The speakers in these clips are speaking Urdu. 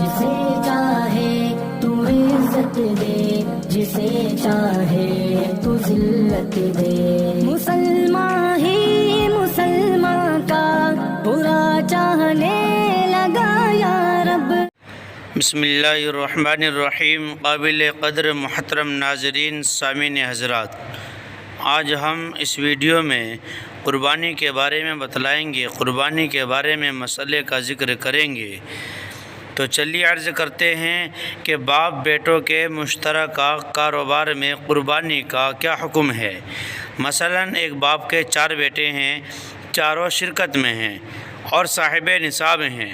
جسے چاہے تو عزت دے، جسے چاہے تو ذلت دے، مسلمان ہی مسلمان کا برا چاہنے لگا یا رب۔ بسم اللہ الرحمن الرحیم۔ قابل قدر محترم ناظرین، سامعین حضرات، آج ہم اس ویڈیو میں قربانی کے بارے میں بتلائیں گے، قربانی کے بارے میں مسئلے کا ذکر کریں گے۔ تو چلیے عرض کرتے ہیں کہ باپ بیٹوں کے مشترکہ کاروبار میں قربانی کا کیا حکم ہے۔ مثلا ایک باپ کے 4 بیٹے ہیں، چاروں شرکت میں ہیں اور صاحب نصاب ہیں۔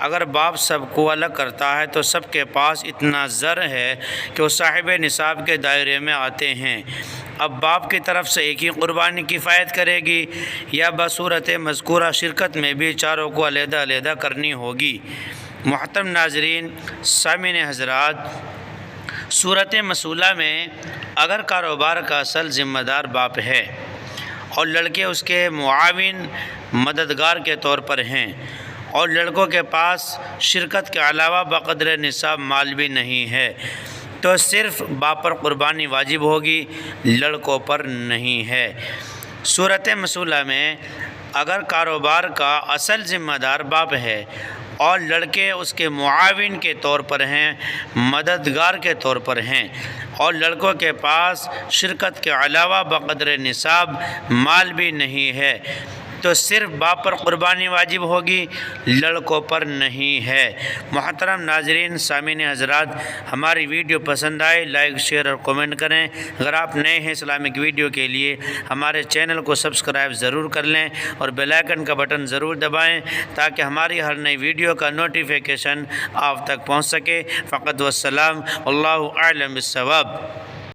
اگر باپ سب کو الگ کرتا ہے تو سب کے پاس اتنا زر ہے کہ وہ صاحب نصاب کے دائرے میں آتے ہیں۔ اب باپ کی طرف سے ایک ہی قربانی کفایت کرے گی یا بصورت مذکورہ شرکت میں بھی چاروں کو علیحدہ علیحدہ کرنی ہوگی؟ محترم ناظرین، سامعین حضرات، صورت مسئولہ میں اگر کاروبار کا اصل ذمہ دار باپ ہے اور لڑکے اس کے معاون مددگار کے طور پر ہیں اور لڑکوں کے پاس شرکت کے علاوہ بقدر نصاب مال بھی نہیں ہے، تو صرف باپ پر قربانی واجب ہوگی، لڑکوں پر نہیں ہے۔ صورت مسئولہ میں اگر کاروبار کا اصل ذمہ دار باپ ہے اور لڑکے اس کے معاون کے طور پر ہیں، مددگار کے طور پر ہیں اور لڑکوں کے پاس شرکت کے علاوہ بقدر نصاب مال بھی نہیں ہے، تو صرف باپ پر قربانی واجب ہوگی، لڑکوں پر نہیں ہے۔ محترم ناظرین، سامعین حضرات، ہماری ویڈیو پسند آئے لائک، شیئر اور کمنٹ کریں۔ اگر آپ نئے ہیں اسلامک ویڈیو کے لیے ہمارے چینل کو سبسکرائب ضرور کر لیں اور بیل آئیکن کا بٹن ضرور دبائیں تاکہ ہماری ہر نئی ویڈیو کا نوٹیفیکیشن آپ تک پہنچ سکے۔ فقط والسلام، اللہ اعلم بالصواب۔